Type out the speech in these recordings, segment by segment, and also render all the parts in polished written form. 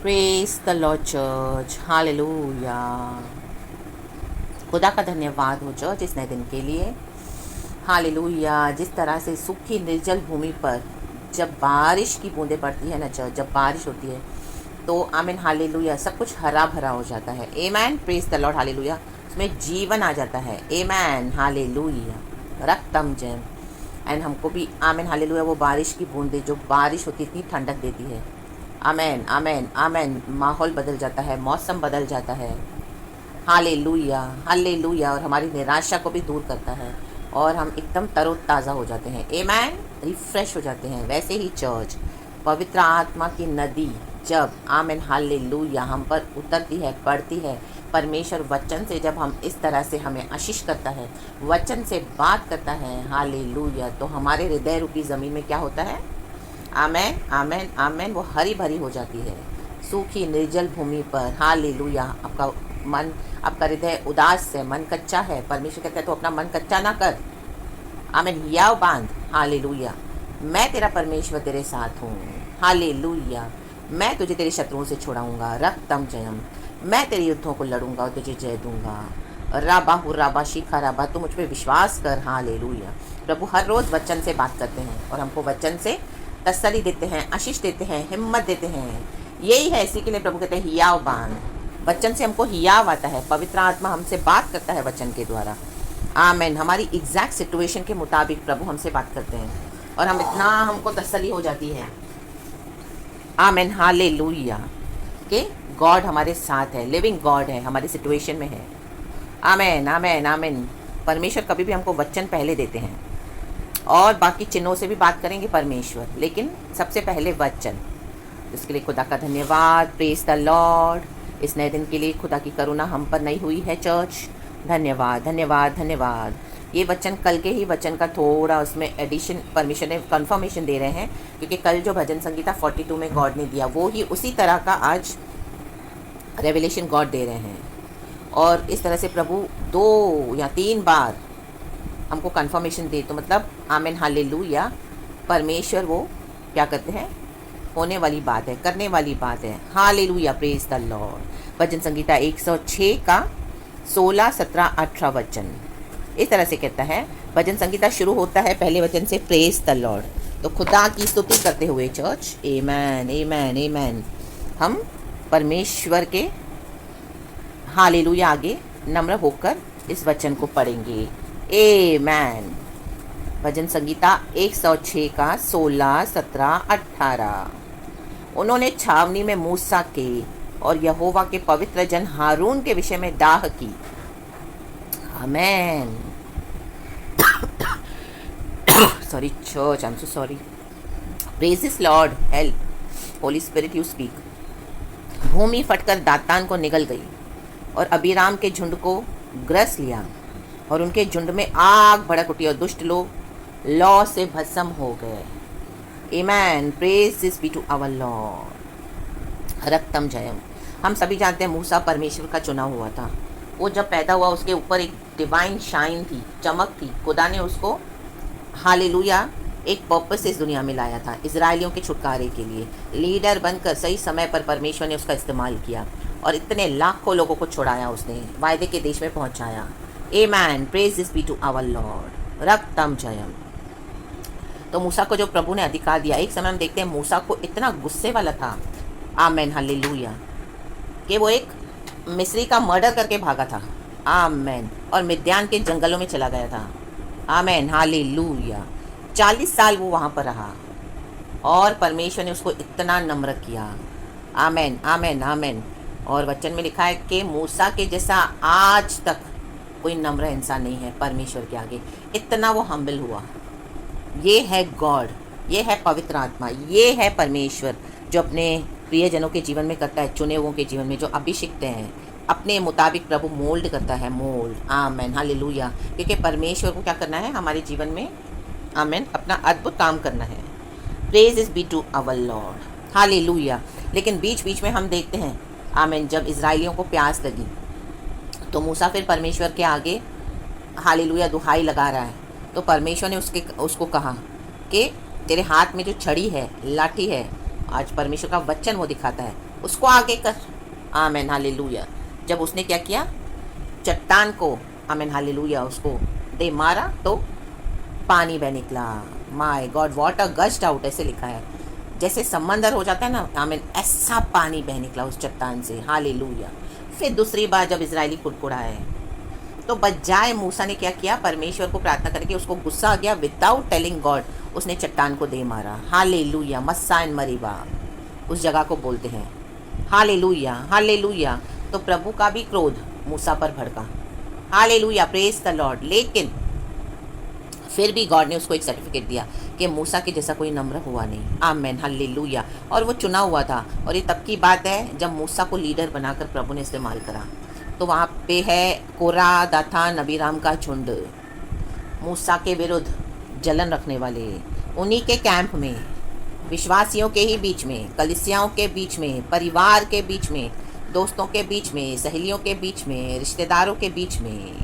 Praise the Lord church, hallelujah. खुदा का धन्यवाद हो चर्च इस नए दिन के लिए। हालेलुया। जिस तरह से सूखी निर्जल भूमि पर जब बारिश की बूंदें पड़ती है ना चर्च, जब बारिश होती है तो आमीन हालेलुया सब कुछ हरा भरा हो जाता है। Amen, praise the Lord, hallelujah. उसमें जीवन आ जाता है। Amen hallelujah. रक्तम जैम एंड हमको भी आमीन हालेलुया वो बारिश की बूंदें, जो बारिश होती है इतनी ठंडक देती है। आमेन आमेन आमेन। माहौल बदल जाता है, मौसम बदल जाता है। Hallelujah hallelujah. और हमारी निराशा को भी दूर करता है और हम एकदम तरोताज़ा हो जाते हैं। आमेन, रिफ्रेश हो जाते हैं। वैसे ही चर्च, पवित्र आत्मा की नदी जब आमेन हालेलुया हम पर उतरती है, पड़ती है, परमेश्वर वचन से जब हम इस तरह से हमें आशीष करता है, वचन से बात करता है, हालेलुया, तो हमारे हृदय रूपी ज़मीन में क्या होता है? आमेन आमेन आमेन। वो हरी भरी हो जाती है सूखी निर्जल भूमि पर। हालेलुया। आपका मन, आपका हृदय उदास है, मन कच्चा है, परमेश्वर कहता है तो अपना मन कच्चा ना कर। आमेन, हियाव बांध। हालेलुया। मैं तेरा परमेश्वर तेरे साथ हूँ। हालेलुया। मैं तुझे तेरे शत्रुओं से छुड़ाऊंगा। रक्तम जयम। मैं तेरे युद्धों को लड़ूंगा और तुझे जय दूंगा। राबा हु राबा शिखा राबा। तू मुझ पर विश्वास कर। हालेलुया। प्रभु हर रोज़ वचन से बात करते हैं और हमको वचन से तसल्ली देते हैं, आशीष देते हैं, हिम्मत देते हैं। यही है, इसी के लिए प्रभु कहते हैं हियाव बांध। वचन से हमको हियाव आता है। पवित्र आत्मा हमसे बात करता है वचन के द्वारा। आमेन। हमारी एग्जैक्ट सिचुएशन के मुताबिक प्रभु हमसे बात करते हैं और हम इतना, हमको तसल्ली हो जाती है। आमेन हालेलुया कि गॉड हमारे साथ है, लिविंग गॉड है, हमारी सिचुएशन में है। आमेन आमेन आमेन। परमेश्वर कभी भी हमको वचन पहले देते हैं और बाकी चिन्हों से भी बात करेंगे परमेश्वर, लेकिन सबसे पहले वचन। इसके लिए खुदा का धन्यवाद। Praise the Lord. इस नए दिन के लिए खुदा की करुणा हम पर नहीं हुई है चर्च। धन्यवाद धन्यवाद धन्यवाद। ये वचन कल के ही वचन का थोड़ा उसमें एडिशन परमिशन ने कंफर्मेशन दे रहे हैं, क्योंकि कल जो भजन संगीता 42 में गॉड ने दिया वो ही उसी तरह का आज रेवलेशन गॉड दे रहे हैं। और इस तरह से प्रभु 2 या 3 बार हमको कंफर्मेशन दे तो मतलब आमेन हालेलुया, परमेश्वर वो क्या करते हैं, होने वाली बात है, करने वाली बात है। Hallelujah, praise the Lord. भजन संगीता 106 का 16, 17, 18 वचन इस तरह से कहता है। भजन संगीता शुरू होता है पहले वचन से, प्रेज द लॉर्ड। तो खुदा की स्तुति करते हुए चर्च, आमेन आमेन आमेन, हम परमेश्वर के हालेलुया आगे नम्र होकर इस वचन को पढ़ेंगे। आमेन। भजन संगीता 106 का 16, 17, 18। उन्होंने छावनी में मूसा के और यहोवा के पवित्र जन हारून के विषय में डाह की। Amen. Sorry church, I am so sorry. Praise this Lord, help, Holy Spirit you speak. भूमि फटकर दातान को निगल गई और अबीराम के झुंड को ग्रस लिया और उनके झुंड में आग भड़क उठी और दुष्ट लोग लौ से भस्म हो गए। Amen, praise this be to our Lord. रक्तम जयम। हम सभी जानते हैं मूसा परमेश्वर का चुना हुआ था। वो जब पैदा हुआ उसके ऊपर एक डिवाइन शाइन थी, चमक थी। खुदा ने उसको हालेलुया एक पर्पस इस दुनिया में लाया था, इजराइलियों के छुटकारे के लिए। लीडर बनकर सही समय पर परमेश्वर ने उसका इस्तेमाल किया और इतने लाखों लोगों को छुड़ाया, उसने वायदे के देश में पहुंचाया। Amen, praise this be to our Lord. रक्तम जयम। तो मूसा को जो प्रभु ने अधिकार दिया, एक समय हम देखते हैं मूसा को इतना गुस्से वाला था, आमेन हालेलुया, कि वो एक मिस्री का मर्डर करके भागा था। आमेन। और मिद्यान के जंगलों में चला गया था। Amen hallelujah. 40 साल वो वहाँ पर रहा और परमेश्वर ने उसको इतना नम्र किया। आमेन आमेन आमेन। और वचन में लिखा है कि मूसा के जैसा आज तक कोई नम्र इंसान नहीं है परमेश्वर के आगे। इतना वो हम्बल हुआ। ये है गॉड, ये है पवित्र आत्मा, ये है परमेश्वर जो अपने प्रियजनों के जीवन में करता है, चुने हुओं के जीवन में जो अभिषिक्त हैं, अपने मुताबिक प्रभु मोल्ड करता है, मोल्ड। Amen hallelujah. क्योंकि परमेश्वर को क्या करना है हमारे जीवन में, आमेन, अपना अद्भुत काम करना है। Praise is be to our Lord, hallelujah. लेकिन बीच बीच में हम देखते हैं, आमेन, जब इजराइलियों को प्यास लगी तो मूसा फिर परमेश्वर के आगे हालेलुया दुहाई लगा रहा है। तो परमेश्वर ने उसको कहा कि तेरे हाथ में जो छड़ी है, लाठी है, आज परमेश्वर का वचन वो दिखाता है, उसको आगे कर। Amen hallelujah. जब उसने क्या किया, चट्टान को, आमेन हालेलुया, उसको दे मारा तो पानी बह निकला। My God, what a gust out, ऐसे लिखा है, जैसे समंदर हो जाता है ना, आमेन, ऐसा पानी बह निकला उस चट्टान से। हालेलुया। फिर दूसरी बार जब इजरायली कुड़कुड़ाए तो बजाय मूसा ने क्या किया, परमेश्वर को प्रार्थना करके उसको गुस्सा आ गया, विदाउट टेलिंग गॉड उसने चट्टान को दे मारा। हालेलुया। मस्सा एंड मरीबा उस जगह को बोलते हैं। Hallelujah hallelujah. तो प्रभु का भी क्रोध मूसा पर भड़का। Hallelujah, praise the Lord. लेकिन फिर भी गॉड ने उसको एक सर्टिफिकेट दिया कि मूसा के जैसा कोई नम्र हुआ नहीं। Amen hallelujah. और वो चुना हुआ था, और ये तब की बात है जब मूसा को लीडर बनाकर प्रभु ने इस्तेमाल करा। तो वहाँ पे है कोरा, दाथान, अबीराम का झुंड, मूसा के विरुद्ध जलन रखने वाले, उन्हीं के कैंप में, विश्वासियों के ही बीच में, कलीसियाओं के बीच में, परिवार के बीच में, दोस्तों के बीच में, सहेलियों के बीच में, रिश्तेदारों के बीच में।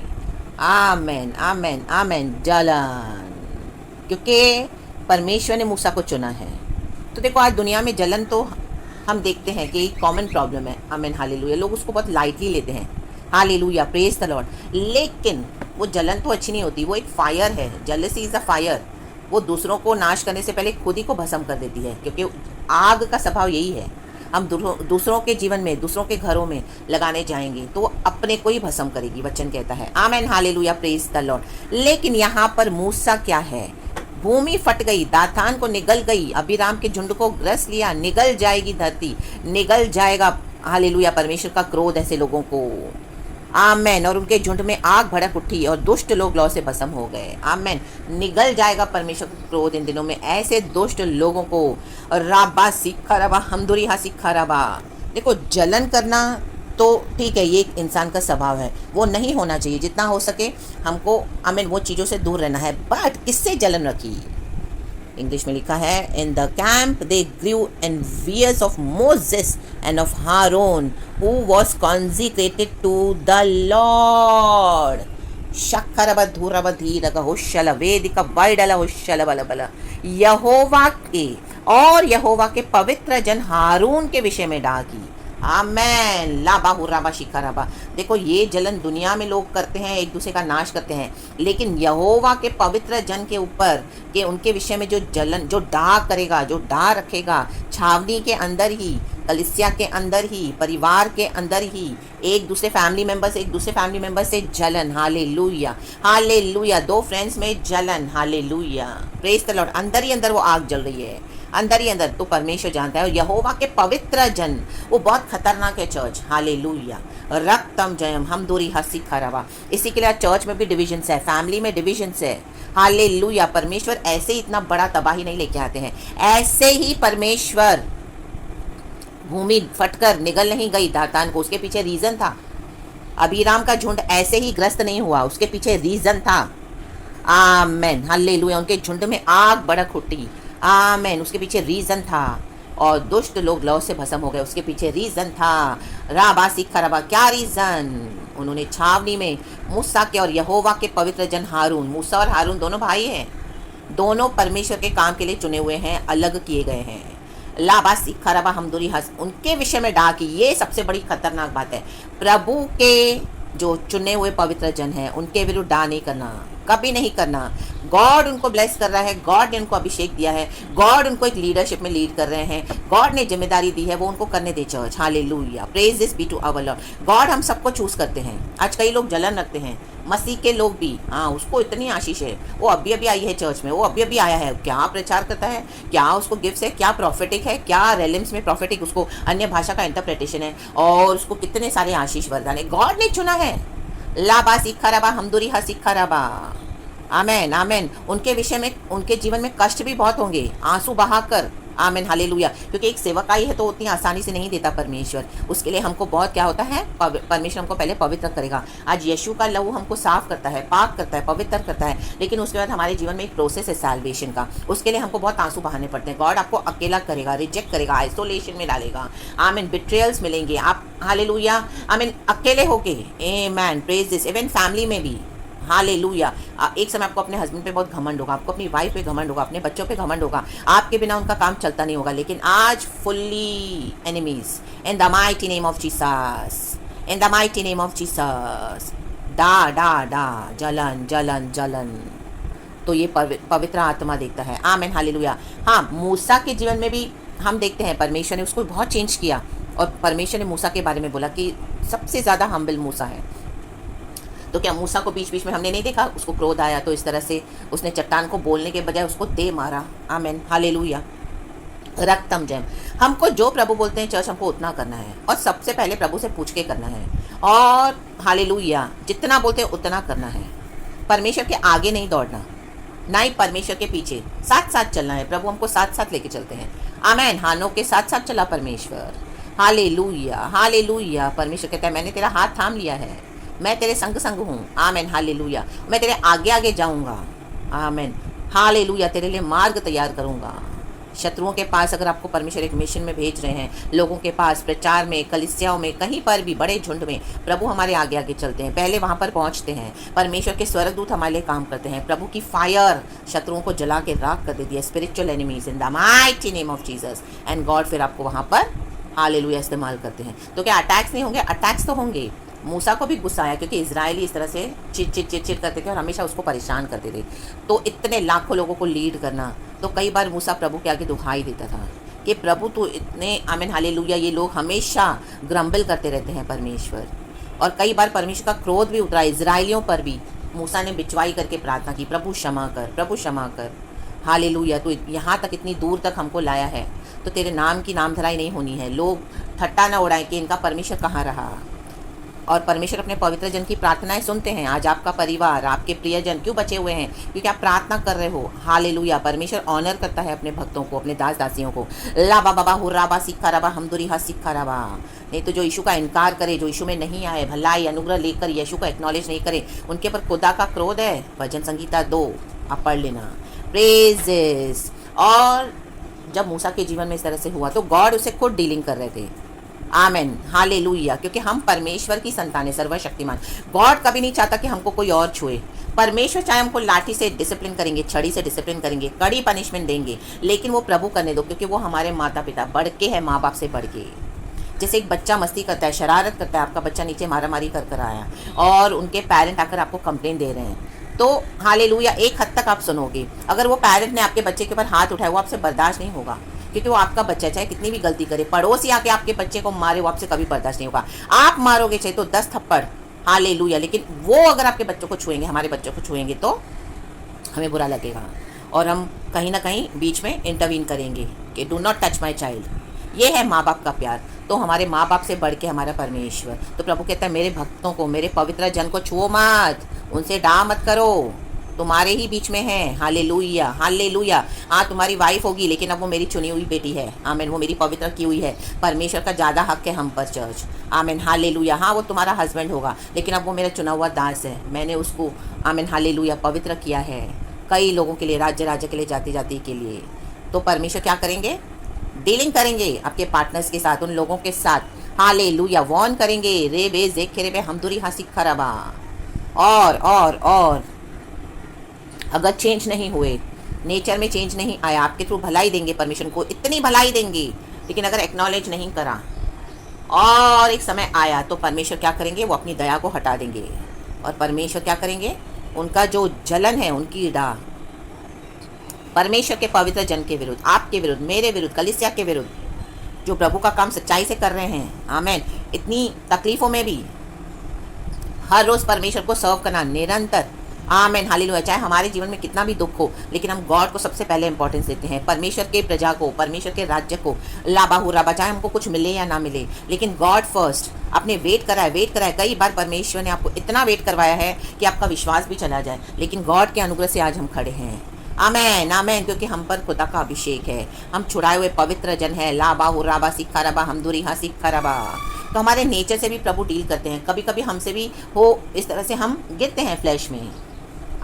आमेन आमेन आमेन। जलन, क्योंकि परमेश्वर ने मूसा को चुना है। तो देखो, आज दुनिया में जलन तो हम देखते हैं कि एक कॉमन प्रॉब्लम है। Amen hallelujah. लोग उसको बहुत लाइटली लेते हैं। Hallelujah, praise the Lord. लेकिन वो जलन तो अच्छी नहीं होती, वो एक फायर है। Jealousy is a fire. वो दूसरों को नाश करने से पहले खुद ही को भस्म कर देती है, क्योंकि आग का स्वभाव यही है। हम दूसरों के जीवन में, दूसरों के घरों में लगाने जाएंगे तो वो अपने को ही भस्म करेगी, वचन कहता है। Amen hallelujah, praise the Lord. लेकिन यहाँ पर मूसा क्या है, भूमि फट गई, दातान को निगल गई, अबीराम के झुंड को ग्रस लिया, निगल जाएगी धरती, निगल जाएगा हालेलुया परमेश्वर का क्रोध ऐसे लोगों को। आमेन। और उनके झुंड में आग भड़क उठी और दुष्ट लोग लौ से भस्म हो गए। आमेन। निगल जाएगा परमेश्वर का क्रोध इन दिनों में ऐसे दुष्ट लोगों को। राबा सीखा रबा, हमदुरी हा सीखा रबा। देखो, जलन करना तो ठीक है, ये एक इंसान का स्वभाव है, वो नहीं होना चाहिए। जितना हो सके हमको आमीन वो चीज़ों से दूर रहना है। बट किससे जलन रखी? इंग्लिश में लिखा है, in the camp they grew envious of Moses and of Aaron who was consecrated to the Lord. शक्खरब धूरब धीरग हुशल वेदिक वैडल हुशल बल बल। यहोवा के और यहोवा के पवित्र जन हारून के विषय में डाकी। आमेन। लाबा हुराबा शिखराबा। देखो, ये जलन दुनिया में लोग करते हैं, एक दूसरे का नाश करते हैं, लेकिन यहोवा के पवित्र जन के ऊपर के उनके विषय में जो जलन, जो डाह करेगा, जो डाह रखेगा, छावनी के अंदर ही, कलीसिया के अंदर ही, परिवार के अंदर ही, एक दूसरे फैमिली मेंबर से जलन। Hallelujah hallelujah. दो फ्रेंड्स में जलन। Hallelujah, praise the Lord. अंदर ही अंदर वो आग जल रही है, अंदर ही अंदर। तो परमेश्वर जानता है। यहोवा के पवित्र जन, वो बहुत खतरनाक है चर्च। हालेलुया। रक्तम जयम हम दूरी हसी खराबा। इसी के लिए चर्च में भी डिविजन्स है, फैमिली में डिविजन्स है। हालेलुया। परमेश्वर ऐसे ही इतना बड़ा तबाही नहीं लेके आते हैं। ऐसे ही परमेश्वर, भूमि फटकर निगल नहीं गई दातान को, उसके पीछे रीजन था। अबीराम का झुंड ऐसे ही ग्रस्त नहीं हुआ, उसके पीछे रीजन था। Amen hallelujah. उनके झुंड में आग भड़क उठी। आमेन। उसके पीछे रीजन था। और दुष्ट लोग लौ से भस्म हो गए, उसके पीछे रीजन था। राबा सीखा रबा। क्या रीजन? उन्होंने छावनी में मूसा के और यहोवा के पवित्र जन हारून, मूसा और हारून दोनों भाई हैं, दोनों परमेश्वर के काम के लिए चुने हुए हैं, अलग किए गए हैं। लाबा सीखा रबा हमदुरी हस, उनके विषय में डाह की। ये सबसे बड़ी खतरनाक बात है। प्रभु के जो चुने हुए पवित्र जन हैं, उनके विरुद्ध डाह नहीं करना, कभी नहीं करना। गॉड उनको ब्लेस कर रहा है, गॉड ने उनको अभिषेक दिया है, गॉड उनको एक लीडरशिप में लीड कर रहे हैं, गॉड ने जिम्मेदारी दी है, वो उनको करने दे church. Hallelujah, praise this be to our Lord. God हम सबको चूज करते हैं। आज कई लोग जलन रखते हैं, मसीह के लोग भी, हाँ उसको इतनी आशीष है, वो अभी अभी आई है चर्च में, वो अभी अभी आया है, क्या प्रचार करता है, क्या उसको गिफ्ट है, क्या प्रॉफिटिक है, क्या रेलिम्स में प्रॉफिटिक, उसको अन्य भाषा का इंटरप्रिटेशन है, और उसको कितने सारे आशीष वरदान है। गॉड ने चुना है। लाबा सीखा रबा हमदुरी हा सीखा रबा। आमेन आमेन। उनके विषय में, उनके जीवन में कष्ट भी बहुत होंगे, आंसू बहाकर। Amen hallelujah. क्योंकि एक सेवकाई है तो उतनी आसानी से नहीं देता परमेश्वर, उसके लिए हमको बहुत क्या होता है, परमेश्वर हमको पहले पवित्र करेगा। आज यीशु का लहू हमको साफ करता है, पाक करता है, पवित्र करता है, लेकिन उसके बाद हमारे जीवन में एक प्रोसेस है सैल्वेशन का, उसके लिए हमको बहुत आंसू बहाने पड़ते हैं। गॉड आपको अकेला करेगा, रिजेक्ट करेगा, आइसोलेशन में डालेगा। आमीन। बिट्रेयल्स मिलेंगे, आप हालेलुया आमीन अकेले होके। आमेन, प्रेज दिस। इवन फैमिली में भी हालेलुया। एक समय आपको अपने हस्बैंड पे बहुत घमंड होगा, आपको अपनी वाइफ पे घमंड होगा, अपने बच्चों पे घमंड होगा, आपके बिना उनका काम चलता नहीं होगा, लेकिन आज fully enemies in the mighty name of Jesus, in the mighty name of Jesus. डा डा डा, जलन जलन जलन। तो ये पवित्र आत्मा देखता है। Amen hallelujah. हाँ, मूसा के जीवन में भी हम देखते हैं परमेश्वर ने उसको बहुत चेंज किया, और परमेश्वर ने मूसा के बारे में बोला कि सबसे ज़्यादा हम्बल मूसा है। तो क्या मूसा को बीच बीच में हमने नहीं देखा, उसको क्रोध आया तो इस तरह से उसने चट्टान को बोलने के बजाय उसको दे मारा। Amen hallelujah. रक्तम जैम। हमको जो प्रभु बोलते हैं चर्च, हमको उतना करना है, और सबसे पहले प्रभु से पूछ के करना है, और हालेलुया जितना बोलते हैं उतना करना है। परमेश्वर के आगे नहीं दौड़ना, ना ही परमेश्वर के पीछे, साथ साथ चलना है। प्रभु हमको साथ साथ लेके चलते हैं। आमेन। हानोक के साथ साथ चला परमेश्वर। Hallelujah hallelujah. परमेश्वर कहता है मैंने तेरा हाथ थाम लिया है, मैं तेरे संग संग हूँ। Amen hallelujah. मैं तेरे आगे आगे जाऊँगा। Amen hallelujah. तेरे लिए मार्ग तैयार करूँगा। शत्रुओं के पास अगर आपको परमेश्वर एक मिशन में भेज रहे हैं, लोगों के पास, प्रचार में, कलीसियाओं में, कहीं पर भी बड़े झुंड में, प्रभु हमारे आगे आगे चलते हैं, पहले वहाँ पर पहुँचते हैं। परमेश्वर के स्वर्गदूत हमारे लिए काम करते हैं। प्रभु की फायर शत्रुओं को जला के राख कर देती है। Spiritual enemies in the mighty name of Jesus, and God फिर आपको वहाँ पर हालेलुया इस्तेमाल करते हैं। तो क्या अटैक्स नहीं होंगे? अटैक्स तो होंगे। मूसा को भी गुस्सा आया क्योंकि इजरायली इस तरह से चिट करते थे और हमेशा उसको परेशान करते थे। तो इतने लाखों लोगों को लीड करना, तो कई बार मूसा प्रभु के आगे दुहाई देता था कि प्रभु तो इतने, आमीन हालेलुया, ये लोग हमेशा ग्रम्बल करते रहते हैं परमेश्वर। और कई बार परमेश्वर का क्रोध भी उतरा इजरायलियों पर भी। मूसा ने बिचवाई करके प्रार्थना की, प्रभु क्षमा कर, प्रभु क्षमा कर। हालेलुया। तो यहाँ तक, इतनी दूर तक हमको लाया है, तो तेरे नाम की नामधराई नहीं होनी है। लोग ठट्टा ना उड़ाएं कि इनका परमेश्वर कहाँ रहा। और परमेश्वर अपने पवित्र जन की प्रार्थनाएं सुनते हैं। आज आपका परिवार, आपके प्रियजन क्यों बचे हुए हैं? क्योंकि आप प्रार्थना कर रहे हो। हालेलुया। परमेश्वर ऑनर करता है अपने भक्तों को, अपने दास दासियों को। ला बाबा हुर्राबा सिक्खा रबा हमदुरी हा सिक्खा रबा। नहीं तो जो यीशु का इनकार करे, जो यीशु में नहीं आए, भलाई अनुग्रह लेकर यीशु का एक्नॉलेज नहीं करे, उनके पर खुदा का क्रोध है। भजन संगीता 2 आप पढ़ लेना। प्रेजेस। और जब मूसा के जीवन में इस तरह से हुआ तो गॉड उसे खुद डीलिंग कर रहे थे। Amen hallelujah. क्योंकि हम परमेश्वर की संतान है, सर्वशक्तिमान। गॉड कभी नहीं चाहता कि हमको कोई और छुए। परमेश्वर चाहे हमको लाठी से डिसिप्लिन करेंगे, छड़ी से डिसिप्लिन करेंगे, कड़ी पनिशमेंट देंगे, लेकिन वो प्रभु करने दो, क्योंकि वो हमारे माता पिता बढ़ के है, माँ बाप से बढ़ के। जैसे एक बच्चा मस्ती करता है, शरारत करता है, आपका बच्चा नीचे मारामारी कर आया और उनके पेरेंट आकर आपको कंप्लेंट दे रहे हैं, तो हालेलुया एक हद तक आप सुनोगे। अगर वो पेरेंट ने आपके बच्चे के ऊपर हाथ उठाया, वो आपसे बर्दाश्त नहीं होगा, क्योंकि वो आपका बच्चा, चाहे कितनी भी गलती करे, पड़ोसी आके आपके बच्चे को मारे, वो आपसे कभी बर्दाश्त नहीं होगा। आप मारोगे चाहे तो 10 थप्पड़, हालेलुया, लेकिन वो अगर आपके बच्चों को छुएंगे, हमारे बच्चों को छुएंगे, तो हमें बुरा लगेगा और हम कहीं ना कहीं बीच में इंटरवीन करेंगे कि do not touch my child. ये है माँ बाप का प्यार। तो हमारे माँ बाप से बढ़ के हमारा परमेश्वर। तो प्रभु कहता है मेरे भक्तों को, मेरे पवित्र जन को छुओ मत, उनसे डा मत करो, तुम्हारे ही बीच में है। Hallelujah hallelujah. हाँ, तुम्हारी वाइफ होगी, लेकिन अब वो मेरी चुनी हुई बेटी है। आमीन। वो मेरी पवित्र की हुई है। परमेश्वर का ज़्यादा हक है हम पर, चर्च। आमीन हालेलुया। हाँ, वो तुम्हारा हस्बैंड होगा, लेकिन अब वो मेरा चुना हुआ दास है। मैंने उसको, आमीन हालेलुया, पवित्र किया है कई लोगों के लिए, राज्य के लिए, जाति जाति के लिए। तो परमेश्वर क्या करेंगे? डीलिंग करेंगे आपके पार्टनर्स के साथ, उन लोगों के साथ। हालेलुया। वॉर्न करेंगे। रे बे जे खेरे बे हमदुरी हासिक खराबा। और अगर चेंज नहीं हुए, नेचर में चेंज नहीं आया, आपके थ्रू भलाई देंगे, परमिशन को इतनी भलाई देंगे, लेकिन अगर एक्नॉलेज नहीं करा और एक समय आया, तो परमेश्वर क्या करेंगे? वो अपनी दया को हटा देंगे। और परमेश्वर क्या करेंगे? उनका जो जलन है, उनकी डा परमेश्वर के पवित्र जन के विरुद्ध, आपके विरुद्ध, मेरे विरुद्ध, कलीसिया के विरुद्ध, जो प्रभु का काम सच्चाई से कर रहे हैं। आमीन। इतनी तकलीफों में भी हर रोज़ परमेश्वर को सर्व करना, निरंतर। आमीन हालेलुया। चाहे हमारे जीवन में कितना भी दुख हो, लेकिन हम गॉड को सबसे पहले इंपॉर्टेंस देते हैं, परमेश्वर के प्रजा को, परमेश्वर के राज्य को। लाबा हो राबा, चाहे हमको कुछ मिले या ना मिले, लेकिन गॉड फर्स्ट। आपने वेट कराया। कई बार परमेश्वर ने आपको इतना वेट करवाया है कि आपका विश्वास भी चला जाए, लेकिन गॉड के अनुग्रह से आज हम खड़े हैं। आमेन आमेन। क्योंकि हम पर खुदा का अभिषेक है, हम छुड़ाए हुए पवित्र जन है। लाबा हो राबा सिक्खा रबा हमदुरी हाँ सिक्खा रबा। तो हमारे नेचर से भी प्रभु डील करते हैं। कभी कभी हमसे भी हो इस तरह से हम गिरते हैं फ्लैश में।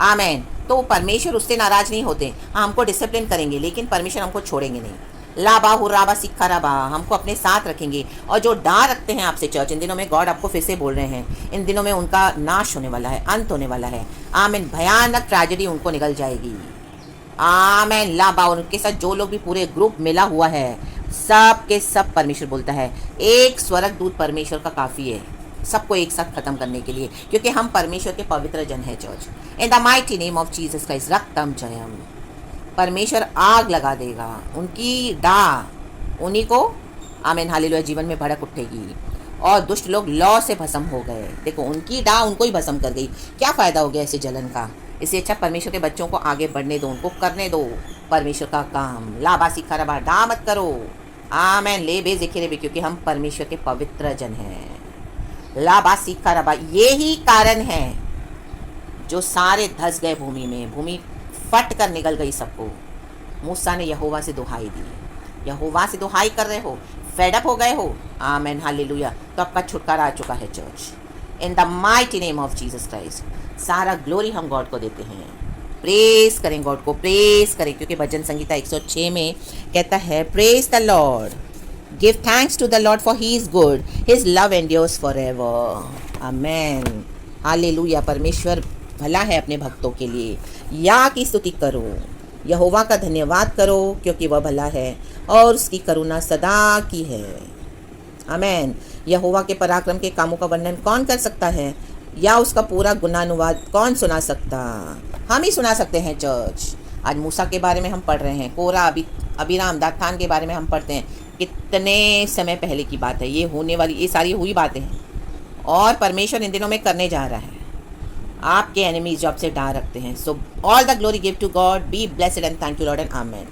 आमेन। तो परमेश्वर उससे नाराज नहीं होते। हाँ, हमको डिसिप्लिन करेंगे, लेकिन परमेश्वर हमको छोड़ेंगे नहीं। लाबा हुराबा सिक्खा राबा, हमको अपने साथ रखेंगे। और जो डर रखते हैं आपसे चर्च, इन दिनों में गॉड आपको फिर से बोल रहे हैं, इन दिनों में उनका नाश होने वाला है, अंत होने वाला है। आमीन। भयानक ट्रेजेडी उनको निकल जाएगी। आमीन। लाबा, उनके साथ जो लोग भी पूरे ग्रुप मिला हुआ है, सब के सब परमेश्वर बोलता है एक स्वर्ग दूत परमेश्वर का काफ़ी है सबको एक साथ खत्म करने के लिए, क्योंकि हम परमेश्वर के पवित्र जन है church. In the mighty name of Jesus Christ रक्तम जयम। परमेश्वर आग लगा देगा, उनकी डाह उन्हीं को आमीन हालेलुया जीवन में भड़क उठेगी। और दुष्ट लोग लौ से भस्म हो गए। देखो उनकी डाह उनको ही भस्म कर गई। क्या फ़ायदा हो गया ऐसे जलन का? इससे अच्छा परमेश्वर के बच्चों को आगे बढ़ने दो, उनको करने दो परमेश्वर का काम। लाबा सिखा रबा, डाह मत करो। आमीन। ले बे जिक्र बे, क्योंकि हम परमेश्वर के पवित्र जन हैं। लाबा सिखा रबा, ये ही कारण है जो सारे धस गए भूमि में, भूमि फट कर निकल गई सबको। मूसा ने यहोवा से दुहाई दी, यहोवा से दुहाई कर रहे हो, फेडअप हो गए हो। आमीन हालेलुया। तो आपका छुटकारा आ चुका है church. In the mighty name of Jesus Christ सारा ग्लोरी हम गॉड को देते हैं। प्रेस करें गॉड को, प्रेस करें, क्योंकि भजन संगीता 106 में कहता है praise the Lord, give thanks to the Lord for he is good, his love endures forever. आमीन हालेलुया। परमेश्वर भला है अपने भक्तों के लिए। या की स्तुति करो, यहोवा का धन्यवाद करो, क्योंकि वह भला है और उसकी करुणा सदा की है। आमीन। यहोवा के पराक्रम के कामों का वर्णन कौन कर सकता है, या उसका पूरा गुणानुवाद कौन सुना सकता? हम ही सुना सकते हैं चर्च। आज मूसा के बारे में हम पढ़ रहे हैं, कोरा अबीराम दातान के बारे में हम पढ़ते हैं। कितने समय पहले की बात है, ये होने वाली, ये सारी हुई बातें हैं और परमेश्वर इन दिनों में करने जा रहा है। आपके एनिमीज जो आपसे डर रखते हैं। So all the glory give to God, be blessed and thank you Lord and amen.